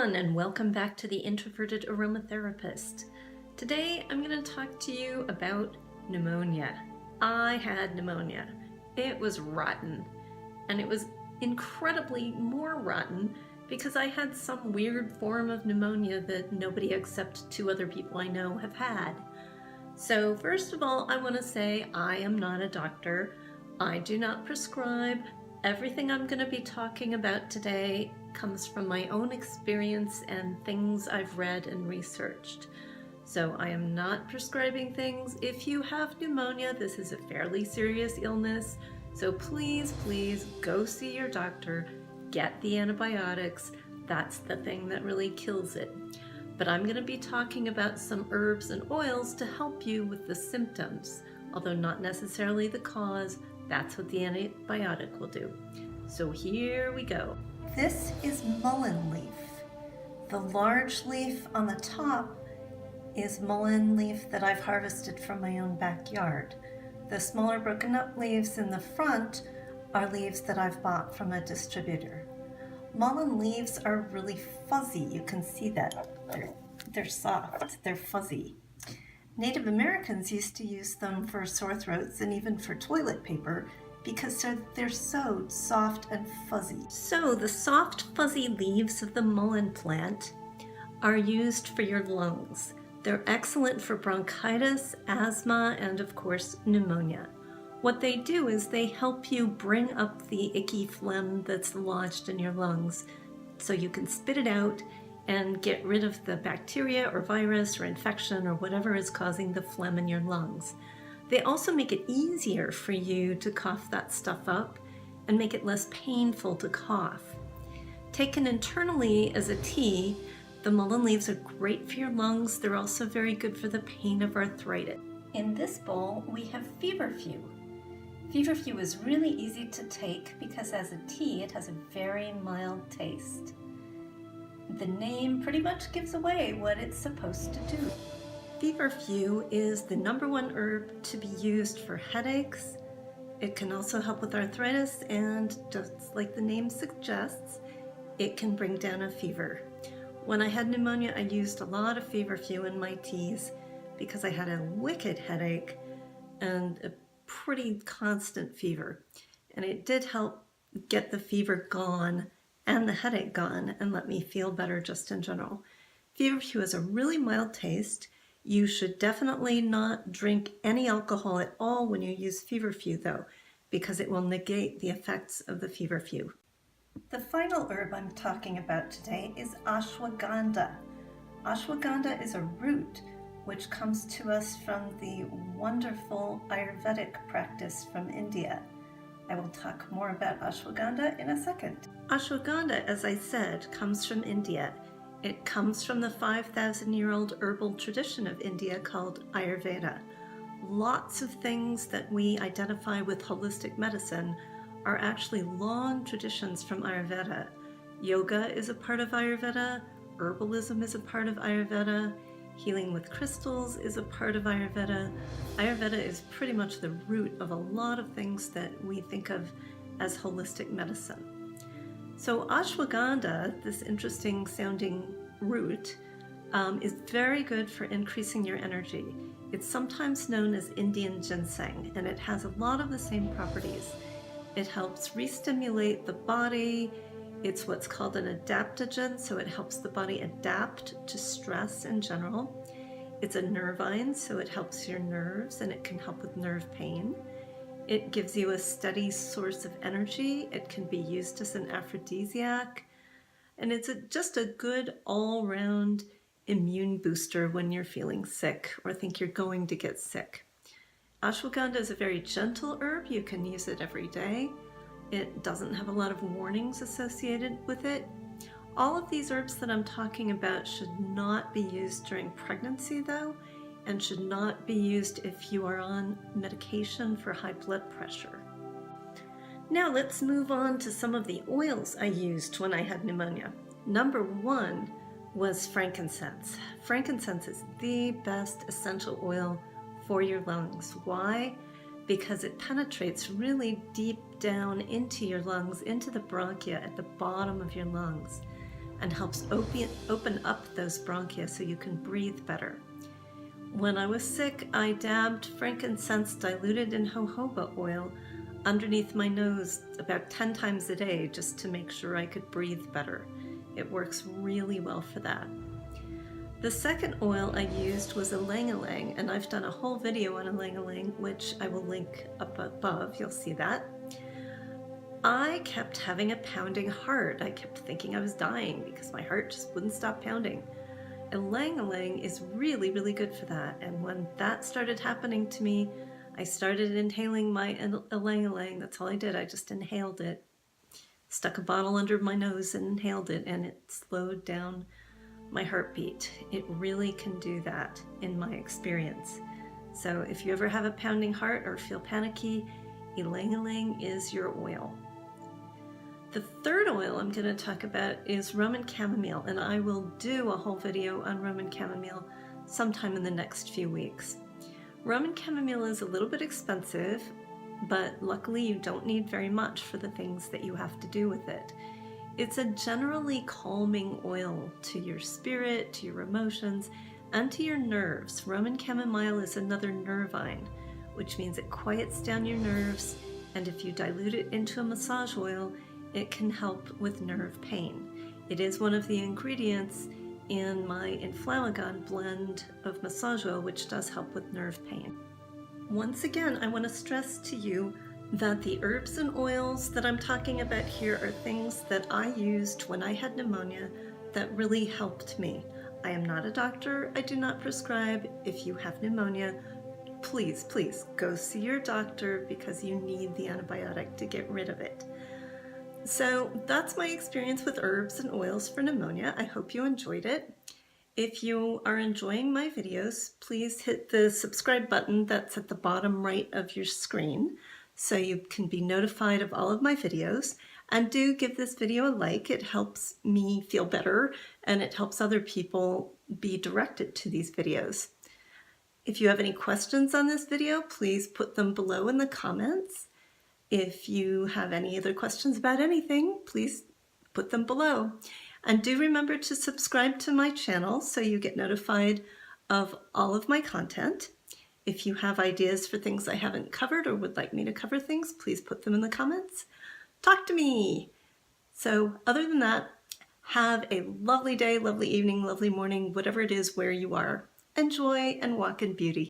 everyone, and welcome back to the Introverted Aromatherapist. Today I'm going to talk to you about pneumonia. I had pneumonia. It was rotten, and it was incredibly more rotten because I had some weird form of pneumonia that nobody except two other people I know have had. So first of all, I want to say I am not a doctor. I do not prescribe. Everything I'm going to be talking about today comes from my own experience and things I've read and researched. So I am not prescribing things. If you have pneumonia, this is a fairly serious illness. So please go see your doctor, get the antibiotics. That's the thing that really kills it. But I'm going to be talking about some herbs and oils to help you with the symptoms, although not necessarily the cause. That's what the antibiotic will do. So here we go. This is mullein leaf. The large leaf on the top is mullein leaf that I've harvested from my own backyard. The smaller broken up leaves in the front are leaves that I've bought from a distributor. Mullein leaves are really fuzzy. You can see that. They're soft, they're fuzzy. Native Americans used to use them for sore throats and even for toilet paper because they're so soft and fuzzy. So the soft fuzzy leaves of the mullein plant are used for your lungs. They're excellent for bronchitis, asthma, and of course pneumonia. What they do is they help you bring up the icky phlegm that's lodged in your lungs so you can spit it out and get rid of the bacteria or virus or infection or whatever is causing the phlegm in your lungs. They also make it easier for you to cough that stuff up and make it less painful to cough. Taken internally as a tea, the mullein leaves are great for your lungs. They're also very good for the pain of arthritis. In this bowl, we have feverfew. Feverfew is really easy to take because as a tea, it has a very mild taste. The name pretty much gives away what it's supposed to do. Feverfew is the #1 herb to be used for headaches. It can also help with arthritis, and just like the name suggests, it can bring down a fever. When I had pneumonia, I used a lot of feverfew in my teas because I had a wicked headache and a pretty constant fever. And it did help get the fever gone and the headache gone and let me feel better just in general. Feverfew has a really mild taste. You should definitely not drink any alcohol at all when you use feverfew though, because it will negate the effects of the feverfew. The final herb I'm talking about today is ashwagandha. Ashwagandha is a root which comes to us from the wonderful Ayurvedic practice from India. I will talk more about ashwagandha in a second. Ashwagandha, as I said, comes from India. It comes from the 5,000-year-old herbal tradition of India called Ayurveda. Lots of things that we identify with holistic medicine are actually long traditions from Ayurveda. Yoga is a part of Ayurveda, herbalism is a part of Ayurveda, healing with crystals is a part of Ayurveda. Ayurveda is pretty much the root of a lot of things that we think of as holistic medicine. So ashwagandha, this interesting sounding root, is very good for increasing your energy. It's sometimes known as Indian ginseng, and it has a lot of the same properties. It helps re-stimulate the body. It's what's called an adaptogen, so it helps the body adapt to stress in general. It's a nervine, so it helps your nerves and it can help with nerve pain. It gives you a steady source of energy. It can be used as an aphrodisiac. And it's just a good all-round immune booster when you're feeling sick or think you're going to get sick. Ashwagandha is a very gentle herb. You can use it every day. It doesn't have a lot of warnings associated with it. All of these herbs that I'm talking about should not be used during pregnancy though, and should not be used if you are on medication for high blood pressure. Now let's move on to some of the oils I used when I had pneumonia. #1 was frankincense. Frankincense is the best essential oil for your lungs. Why? Because it penetrates really deep down into your lungs, into the bronchia at the bottom of your lungs. and helps open up those bronchia so you can breathe better. When I was sick, I dabbed frankincense diluted in jojoba oil underneath my nose about 10 times a day just to make sure I could breathe better. It works really well for that. The second oil I used was ylang-ylang, and I've done a whole video on ylang-ylang, which I will link up above. You'll see that. I kept having a pounding heart. I kept thinking I was dying because my heart just wouldn't stop pounding. Ylang-ylang is really, really good for that. And when that started happening to me, I started inhaling my ylang-ylang. That's all I did. I just inhaled it. Stuck a bottle under my nose and inhaled it, and it slowed down my heartbeat. It really can do that in my experience. So if you ever have a pounding heart or feel panicky, ylang-ylang is your oil. The third oil I'm going to talk about is Roman chamomile, and I will do a whole video on Roman chamomile sometime in the next few weeks. Roman chamomile is a little bit expensive, but luckily you don't need very much for the things that you have to do with it. It's a generally calming oil to your spirit, to your emotions, and to your nerves. Roman chamomile is another nervine, which means it quiets down your nerves, and if you dilute it into a massage oil, it can help with nerve pain. It is one of the ingredients in my Inflammagon blend of massage oil, which does help with nerve pain. Once again, I want to stress to you that the herbs and oils that I'm talking about here are things that I used when I had pneumonia that really helped me. I am not a doctor. I do not prescribe. If you have pneumonia, please, please go see your doctor because you need the antibiotic to get rid of it. So that's my experience with herbs and oils for pneumonia. I hope you enjoyed it. If you are enjoying my videos, please hit the subscribe button that's at the bottom right of your screen so you can be notified of all of my videos. And do give this video a like. It helps me feel better and it helps other people be directed to these videos. If you have any questions on this video, please put them below in the comments. If you have any other questions about anything, please put them below. And do remember to subscribe to my channel so you get notified of all of my content. If you have ideas for things I haven't covered or would like me to cover things, please put them in the comments. Talk to me. So other than that, have a lovely day, lovely evening, lovely morning, whatever it is where you are. Enjoy and walk in beauty.